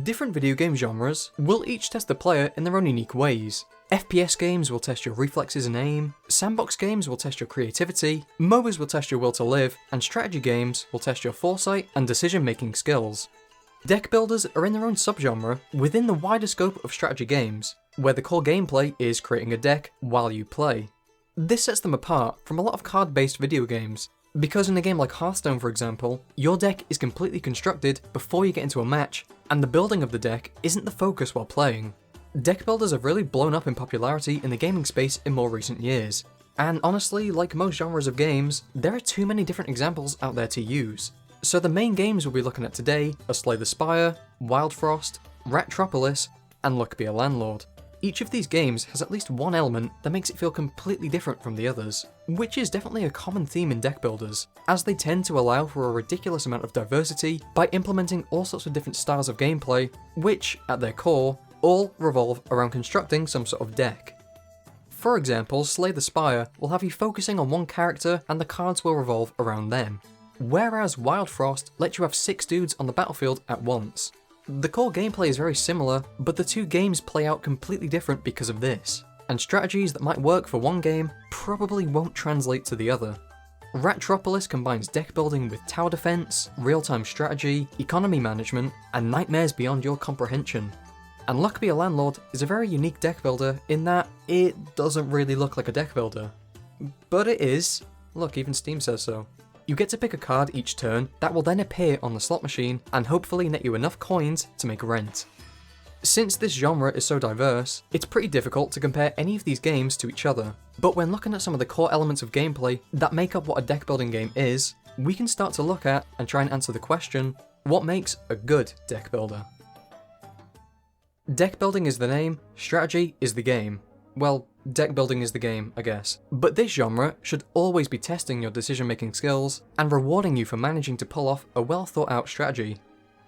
Different video game genres will each test the player in their own unique ways. FPS games will test your reflexes and aim, sandbox games will test your creativity, MOBAs will test your will to live, and strategy games will test your foresight and decision-making skills. Deck builders are in their own subgenre within the wider scope of strategy games, where the core gameplay is creating a deck while you play. This sets them apart from a lot of card-based video games, because in a game like Hearthstone for example, your deck is completely constructed before you get into a match, and the building of the deck isn't the focus while playing. Deck builders have really blown up in popularity in the gaming space in more recent years, and honestly, like most genres of games, there are too many different examples out there to use. So the main games we'll be looking at today are Slay the Spire, Wildfrost, Ratropolis, and Luck Be a Landlord. Each of these games has at least one element that makes it feel completely different from the others, which is definitely a common theme in deck builders, as they tend to allow for a ridiculous amount of diversity by implementing all sorts of different styles of gameplay, which, at their core, all revolve around constructing some sort of deck. For example, Slay the Spire will have you focusing on one character and the cards will revolve around them, whereas Wildfrost lets you have 6 dudes on the battlefield at once. The core gameplay is very similar, but the two games play out completely different because of this, and strategies that might work for one game probably won't translate to the other. Ratropolis combines deck building with tower defense, real-time strategy, economy management, and nightmares beyond your comprehension. And Luck Be a Landlord is a very unique deck builder in that it doesn't really look like a deck builder. But it is. Look, even Steam says so. You get to pick a card each turn that will then appear on the slot machine and hopefully net you enough coins to make rent. Since this genre is so diverse, it's pretty difficult to compare any of these games to each other, but when looking at some of the core elements of gameplay that make up what a deck building game is, we can start to look at and try and answer the question, what makes a good deck builder? Deck building is the name, strategy is the game. Well, deck building is the game, I guess. But this genre should always be testing your decision-making skills and rewarding you for managing to pull off a well-thought-out strategy.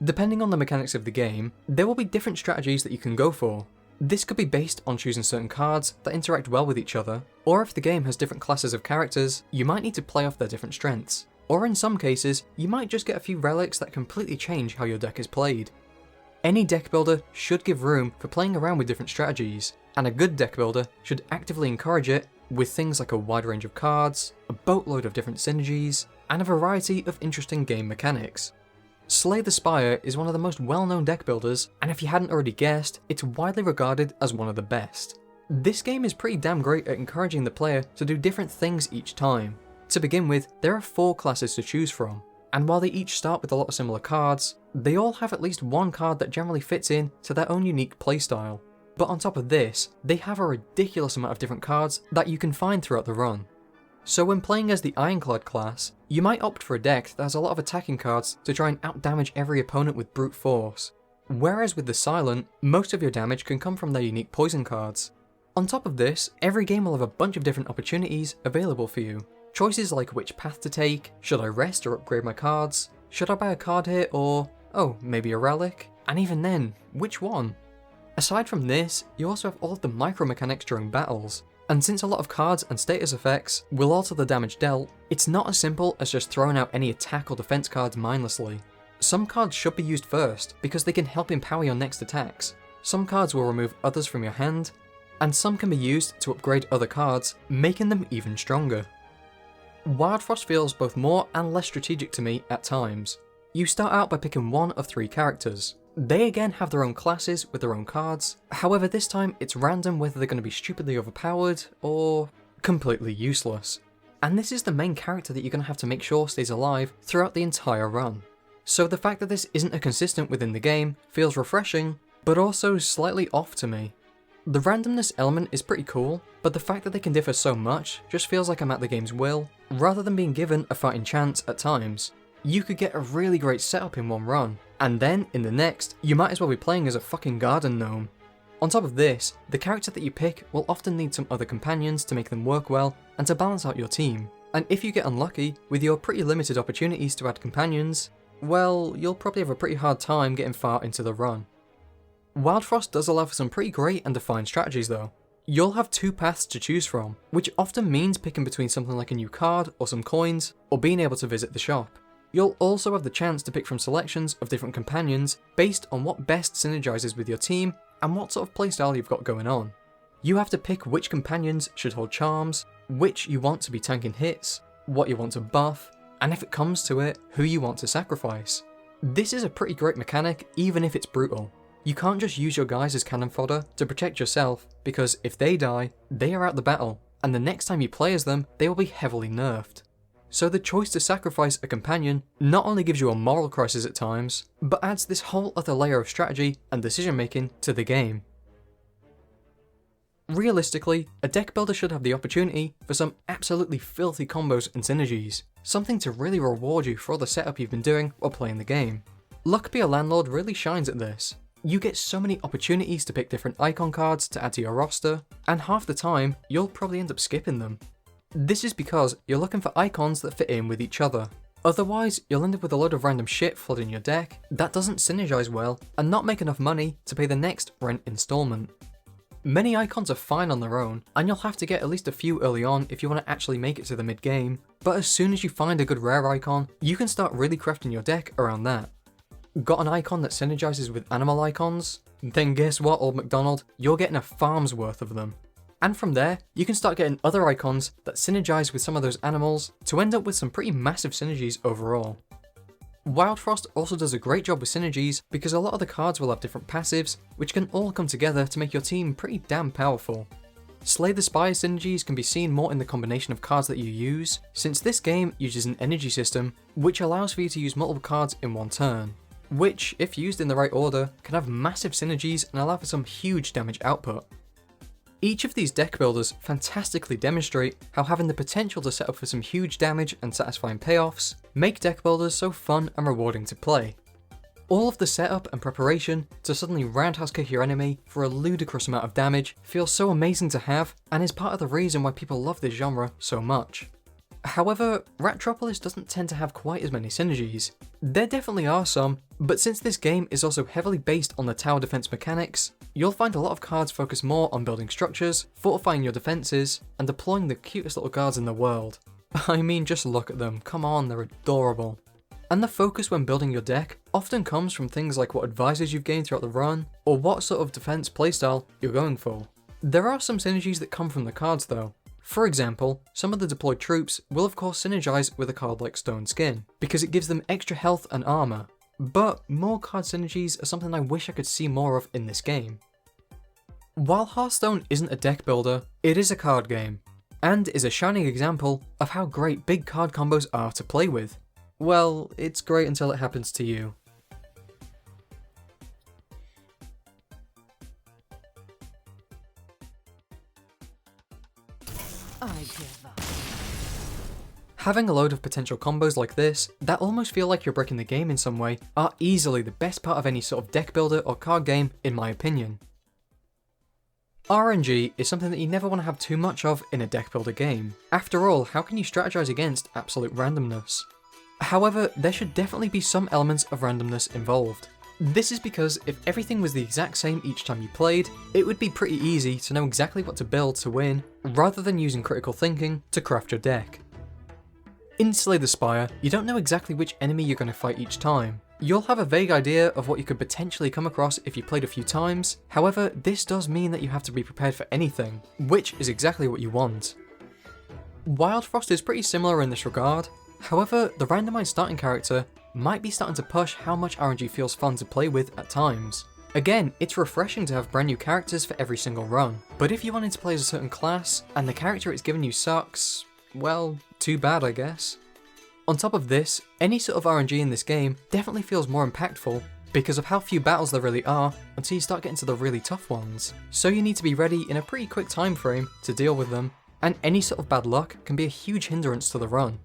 Depending on the mechanics of the game, there will be different strategies that you can go for. This could be based on choosing certain cards that interact well with each other, or if the game has different classes of characters, you might need to play off their different strengths. Or in some cases, you might just get a few relics that completely change how your deck is played. Any deck builder should give room for playing around with different strategies, and a good deck builder should actively encourage it with things like a wide range of cards, a boatload of different synergies, and a variety of interesting game mechanics. Slay the Spire is one of the most well-known deck builders, and if you hadn't already guessed, it's widely regarded as one of the best. This game is pretty damn great at encouraging the player to do different things each time. To begin with, there are 4 classes to choose from, and while they each start with a lot of similar cards, they all have at least one card that generally fits in to their own unique playstyle. But on top of this, they have a ridiculous amount of different cards that you can find throughout the run. So when playing as the Ironclad class, you might opt for a deck that has a lot of attacking cards to try and outdamage every opponent with brute force. Whereas with the Silent, most of your damage can come from their unique poison cards. On top of this, every game will have a bunch of different opportunities available for you. Choices like which path to take, should I rest or upgrade my cards, should I buy a card here or, oh, maybe a relic, and even then, which one? Aside from this, you also have all of the micro mechanics during battles, and since a lot of cards and status effects will alter the damage dealt, it's not as simple as just throwing out any attack or defense cards mindlessly. Some cards should be used first because they can help empower your next attacks, some cards will remove others from your hand, and some can be used to upgrade other cards, making them even stronger. Wildfrost feels both more and less strategic to me at times. You start out by picking one of 3 characters. They again have their own classes with their own cards, however this time it's random whether they're going to be stupidly overpowered or completely useless. And this is the main character that you're going to have to make sure stays alive throughout the entire run. So the fact that this isn't a consistent within the game feels refreshing, but also slightly off to me. The randomness element is pretty cool, but the fact that they can differ so much just feels like I'm at the game's will, rather than being given a fighting chance at times. You could get a really great setup in one run, and then, in the next, you might as well be playing as a fucking garden gnome. On top of this, the character that you pick will often need some other companions to make them work well and to balance out your team, and if you get unlucky with your pretty limited opportunities to add companions, well, you'll probably have a pretty hard time getting far into the run. Wildfrost does allow for some pretty great and defined strategies though. You'll have 2 paths to choose from, which often means picking between something like a new card or some coins, or being able to visit the shop. You'll also have the chance to pick from selections of different companions based on what best synergizes with your team and what sort of playstyle you've got going on. You have to pick which companions should hold charms, which you want to be tanking hits, what you want to buff, and if it comes to it, who you want to sacrifice. This is a pretty great mechanic even if it's brutal. You can't just use your guys as cannon fodder to protect yourself, because if they die, they are out the battle, and the next time you play as them, they will be heavily nerfed. So the choice to sacrifice a companion not only gives you a moral crisis at times, but adds this whole other layer of strategy and decision making to the game. Realistically, a deck builder should have the opportunity for some absolutely filthy combos and synergies, something to really reward you for all the setup you've been doing while playing the game. Luck Be a Landlord really shines at this. You get so many opportunities to pick different icon cards to add to your roster, and half the time, you'll probably end up skipping them. This is because you're looking for icons that fit in with each other. Otherwise, you'll end up with a load of random shit flooding your deck that doesn't synergize well and not make enough money to pay the next rent installment. Many icons are fine on their own, and you'll have to get at least a few early on if you want to actually make it to the mid-game, but as soon as you find a good rare icon, you can start really crafting your deck around that. Got an icon that synergizes with animal icons? Then guess what, Old MacDonald? You're getting a farm's worth of them. And from there, you can start getting other icons that synergize with some of those animals to end up with some pretty massive synergies overall. Wildfrost also does a great job with synergies because a lot of the cards will have different passives, which can all come together to make your team pretty damn powerful. Slay the Spire synergies can be seen more in the combination of cards that you use, since this game uses an energy system which allows for you to use multiple cards in one turn, which, if used in the right order, can have massive synergies and allow for some huge damage output. Each of these deck builders fantastically demonstrate how having the potential to set up for some huge damage and satisfying payoffs make deck builders so fun and rewarding to play. All of the setup and preparation to suddenly roundhouse kick your enemy for a ludicrous amount of damage feels so amazing to have, and is part of the reason why people love this genre so much. However, Ratropolis doesn't tend to have quite as many synergies. There definitely are some, but since this game is also heavily based on the tower defense mechanics, you'll find a lot of cards focus more on building structures, fortifying your defenses, and deploying the cutest little guards in the world. I mean, just look at them, come on, they're adorable. And the focus when building your deck often comes from things like what advisors you've gained throughout the run, or what sort of defense playstyle you're going for. There are some synergies that come from the cards though. For example, some of the deployed troops will of course synergize with a card like Stone Skin, because it gives them extra health and armor, but more card synergies are something I wish I could see more of in this game. While Hearthstone isn't a deck builder, it is a card game, and is a shining example of how great big card combos are to play with. Well, it's great until it happens to you. Having a load of potential combos like this, that almost feel like you're breaking the game in some way, are easily the best part of any sort of deck builder or card game, in my opinion. RNG is something that you never want to have too much of in a deck builder game. After all, how can you strategize against absolute randomness? However, there should definitely be some elements of randomness involved. This is because if everything was the exact same each time you played, it would be pretty easy to know exactly what to build to win, rather than using critical thinking to craft your deck. In Slay the Spire, you don't know exactly which enemy you're going to fight each time. You'll have a vague idea of what you could potentially come across if you played a few times, however, this does mean that you have to be prepared for anything, which is exactly what you want. Wildfrost is pretty similar in this regard, however, the randomized starting character might be starting to push how much RNG feels fun to play with at times. Again, it's refreshing to have brand new characters for every single run, but if you wanted to play as a certain class, and the character it's given you sucks, well, too bad I guess. On top of this, any sort of RNG in this game definitely feels more impactful because of how few battles there really are until you start getting to the really tough ones. So you need to be ready in a pretty quick time frame to deal with them, and any sort of bad luck can be a huge hindrance to the run.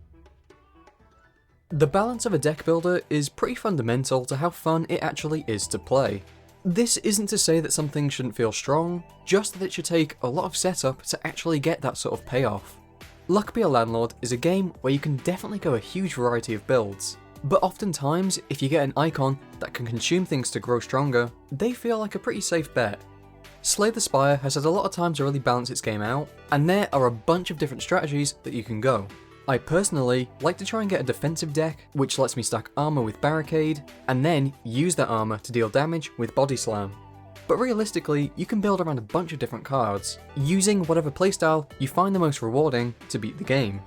The balance of a deck builder is pretty fundamental to how fun it actually is to play. This isn't to say that some things shouldn't feel strong, just that it should take a lot of setup to actually get that sort of payoff. Luck Be a Landlord is a game where you can definitely go a huge variety of builds, but oftentimes if you get an icon that can consume things to grow stronger, they feel like a pretty safe bet. Slay the Spire has had a lot of time to really balance its game out, and there are a bunch of different strategies that you can go. I personally like to try and get a defensive deck, which lets me stack armor with barricade, and then use that armor to deal damage with body slam. But realistically, you can build around a bunch of different cards, using whatever playstyle you find the most rewarding to beat the game.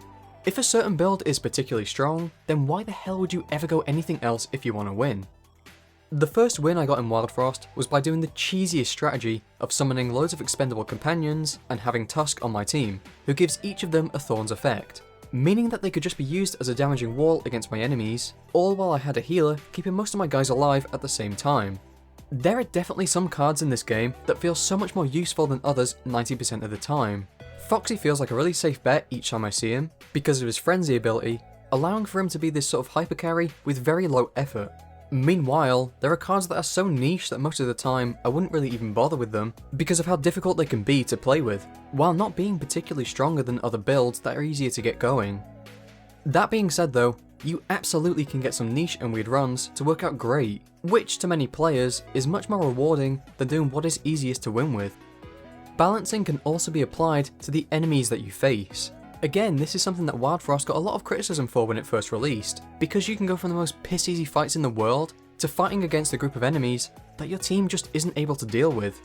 If a certain build is particularly strong, then why the hell would you ever go anything else if you want to win? The first win I got in Wildfrost was by doing the cheesiest strategy of summoning loads of expendable companions and having Tusk on my team, who gives each of them a Thorns effect, meaning that they could just be used as a damaging wall against my enemies, all while I had a healer keeping most of my guys alive at the same time. There are definitely some cards in this game that feel so much more useful than others 90% of the time. Foxy feels like a really safe bet each time I see him, because of his Frenzy ability, allowing for him to be this sort of hyper carry with very low effort. Meanwhile, there are cards that are so niche that most of the time I wouldn't really even bother with them because of how difficult they can be to play with, while not being particularly stronger than other builds that are easier to get going. That being said though, you absolutely can get some niche and weird runs to work out great, which to many players is much more rewarding than doing what is easiest to win with. Balancing can also be applied to the enemies that you face. Again, this is something that Wildfrost got a lot of criticism for when it first released, because you can go from the most piss easy fights in the world to fighting against a group of enemies that your team just isn't able to deal with.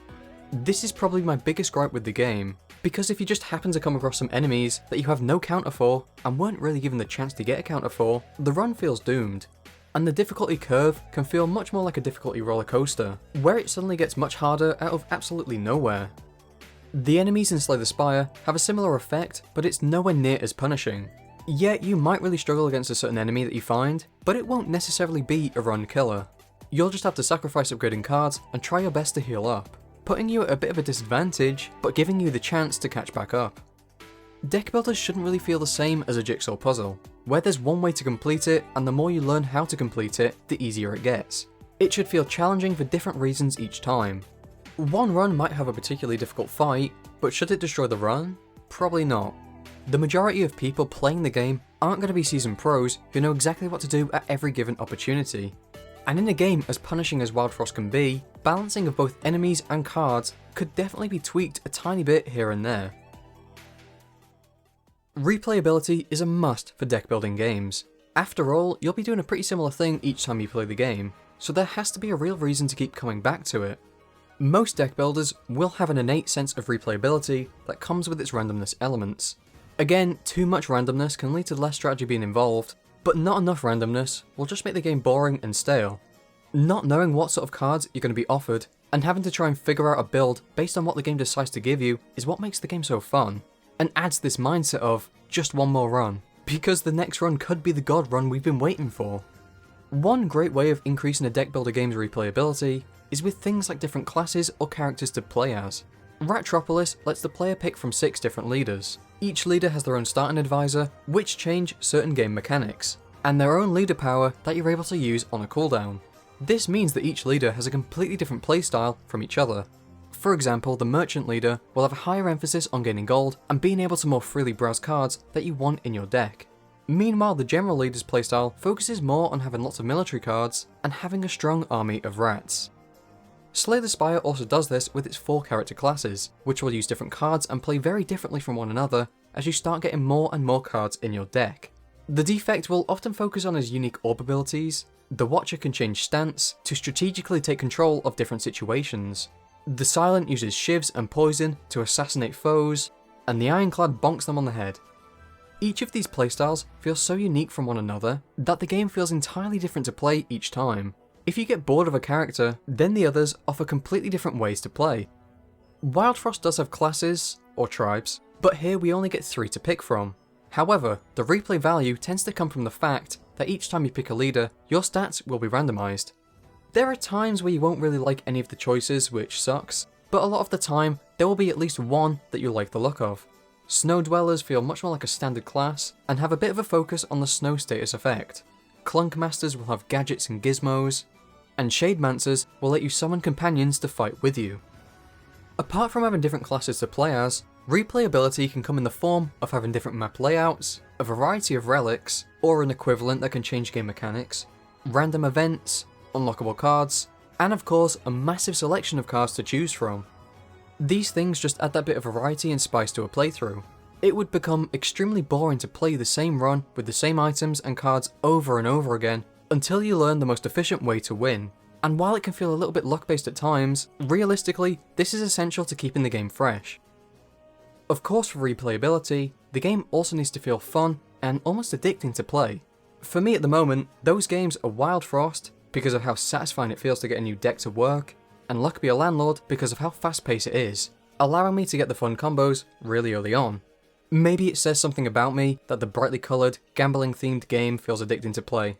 This is probably my biggest gripe with the game, because if you just happen to come across some enemies that you have no counter for and weren't really given the chance to get a counter for, the run feels doomed. And the difficulty curve can feel much more like a difficulty roller coaster, where it suddenly gets much harder out of absolutely nowhere. The enemies in Slay the Spire have a similar effect, but it's nowhere near as punishing. Yet you might really struggle against a certain enemy that you find, but it won't necessarily be a run killer. You'll just have to sacrifice upgrading cards and try your best to heal up, putting you at a bit of a disadvantage, but giving you the chance to catch back up. Deckbuilders shouldn't really feel the same as a jigsaw puzzle, where there's one way to complete it, and the more you learn how to complete it, the easier it gets. It should feel challenging for different reasons each time. One run might have a particularly difficult fight, but should it destroy the run? Probably not. The majority of people playing the game aren't going to be seasoned pros who know exactly what to do at every given opportunity. And in a game as punishing as Wildfrost can be, balancing of both enemies and cards could definitely be tweaked a tiny bit here and there. Replayability is a must for deck building games. After all, you'll be doing a pretty similar thing each time you play the game, so there has to be a real reason to keep coming back to it. Most deck builders will have an innate sense of replayability that comes with its randomness elements. Again, too much randomness can lead to less strategy being involved, but not enough randomness will just make the game boring and stale. Not knowing what sort of cards you're going to be offered, and having to try and figure out a build based on what the game decides to give you is what makes the game so fun, and adds this mindset of, just one more run, because the next run could be the god run we've been waiting for. One great way of increasing a deck builder game's replayability is with things like different classes or characters to play as. Ratropolis lets the player pick from 6 different leaders. Each leader has their own starting advisor, which change certain game mechanics, and their own leader power that you're able to use on a cooldown. This means that each leader has a completely different playstyle from each other. For example, the merchant leader will have a higher emphasis on gaining gold and being able to more freely browse cards that you want in your deck. Meanwhile, the general leader's playstyle focuses more on having lots of military cards and having a strong army of rats. Slay the Spire also does this with its 4 character classes, which will use different cards and play very differently from one another as you start getting more and more cards in your deck. The Defect will often focus on his unique orb abilities, the Watcher can change stance to strategically take control of different situations, the Silent uses shivs and poison to assassinate foes, and the Ironclad bonks them on the head. Each of these playstyles feels so unique from one another that the game feels entirely different to play each time. If you get bored of a character, then the others offer completely different ways to play. Wildfrost does have classes, or tribes, but here we only get 3 to pick from. However, the replay value tends to come from the fact that each time you pick a leader, your stats will be randomized. There are times where you won't really like any of the choices, which sucks, but a lot of the time, there will be at least one that you'll like the look of. Snow Dwellers feel much more like a standard class, and have a bit of a focus on the snow status effect. Clunk Masters will have gadgets and gizmos, and Shademancers will let you summon companions to fight with you. Apart from having different classes to play as, replayability can come in the form of having different map layouts, a variety of relics, or an equivalent that can change game mechanics, random events, unlockable cards, and of course a massive selection of cards to choose from. These things just add that bit of variety and spice to a playthrough. it would become extremely boring to play the same run with the same items and cards over and over again until you learn the most efficient way to win. And while it can feel a little bit luck-based at times, realistically, this is essential to keeping the game fresh. Of course, for replayability, the game also needs to feel fun and almost addicting to play. For me at the moment, those games are Wildfrost because of how satisfying it feels to get a new deck to work, and Luck Be a Landlord because of how fast-paced it is, allowing me to get the fun combos really early on. Maybe it says something about me that the brightly coloured, gambling-themed game feels addicting to play.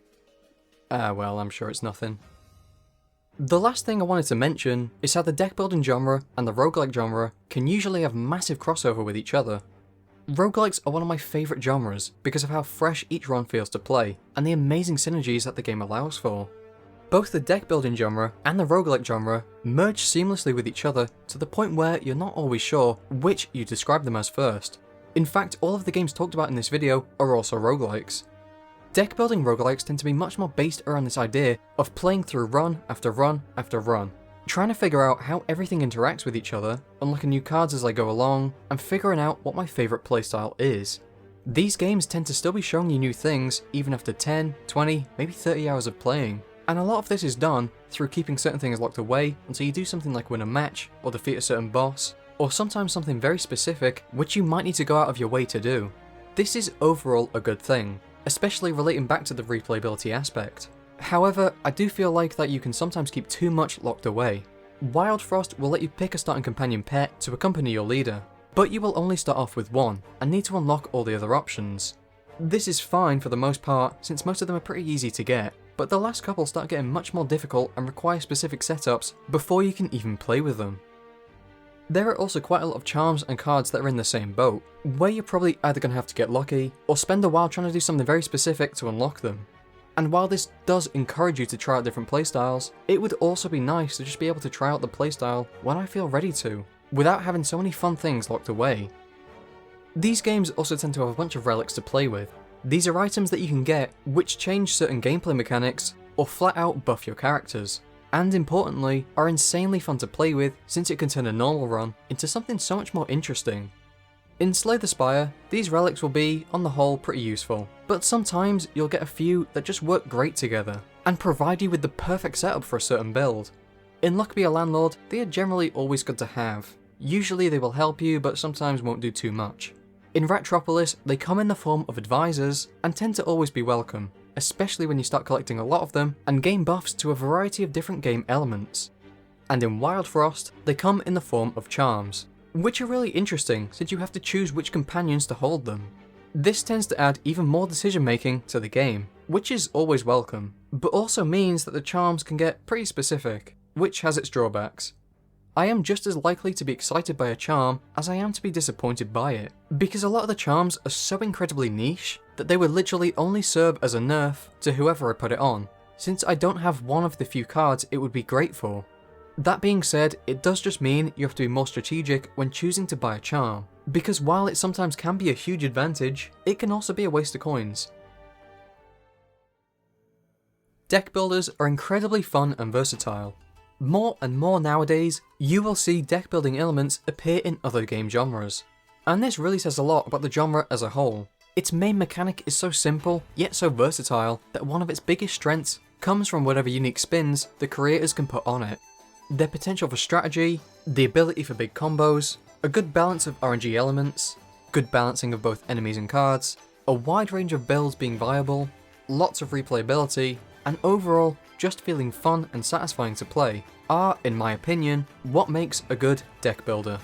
Well, I'm sure it's nothing. The last thing I wanted to mention is how the deck building genre and the roguelike genre can usually have massive crossover with each other. Roguelikes are one of my favourite genres because of how fresh each run feels to play and the amazing synergies that the game allows for. Both the deck building genre and the roguelike genre merge seamlessly with each other to the point where you're not always sure which you describe them as first. In fact, all of the games talked about in this video are also roguelikes. Deck building roguelikes tend to be much more based around this idea of playing through run after run after run, trying to figure out how everything interacts with each other, unlocking new cards as I go along, and figuring out what my favourite playstyle is. These games tend to still be showing you new things even after 10, 20, maybe 30 hours of playing, and a lot of this is done through keeping certain things locked away until you do something like win a match, or defeat a certain boss, or sometimes something very specific which you might need to go out of your way to do. This is overall a good thing, especially relating back to the replayability aspect. However, I do feel like that you can sometimes keep too much locked away. Wildfrost will let you pick a starting companion pet to accompany your leader, but you will only start off with one, and need to unlock all the other options. This is fine for the most part, since most of them are pretty easy to get, but the last couple start getting much more difficult and require specific setups before you can even play with them. There are also quite a lot of charms and cards that are in the same boat, where you're probably either going to have to get lucky, or spend a while trying to do something very specific to unlock them. And while this does encourage you to try out different playstyles, it would also be nice to just be able to try out the playstyle when I feel ready to, without having so many fun things locked away. These games also tend to have a bunch of relics to play with. These are items that you can get which change certain gameplay mechanics, or flat out buff your characters. And importantly, are insanely fun to play with since it can turn a normal run into something so much more interesting. In Slay the Spire, these relics will be, on the whole, pretty useful, but sometimes you'll get a few that just work great together, and provide you with the perfect setup for a certain build. In Luck Be a Landlord, they are generally always good to have. Usually they will help you, but sometimes won't do too much. In Ratropolis, they come in the form of advisors, and tend to always be welcome, especially when you start collecting a lot of them and gain buffs to a variety of different game elements. And in Wildfrost, they come in the form of charms, which are really interesting since you have to choose which companions to hold them. This tends to add even more decision making to the game, which is always welcome, but also means that the charms can get pretty specific, which has its drawbacks. I am just as likely to be excited by a charm as I am to be disappointed by it, because a lot of the charms are so incredibly niche that they would literally only serve as a nerf to whoever I put it on, since I don't have one of the few cards it would be great for. That being said, it does just mean you have to be more strategic when choosing to buy a charm, because while it sometimes can be a huge advantage, it can also be a waste of coins. Deck builders are incredibly fun and versatile. More and more nowadays, you will see deck building elements appear in other game genres, and this really says a lot about the genre as a whole. Its main mechanic is so simple, yet so versatile, that one of its biggest strengths comes from whatever unique spins the creators can put on it. Their potential for strategy, the ability for big combos, a good balance of RNG elements, good balancing of both enemies and cards, a wide range of builds being viable, lots of replayability, and overall, just feeling fun and satisfying to play, are, in my opinion, what makes a good deck builder.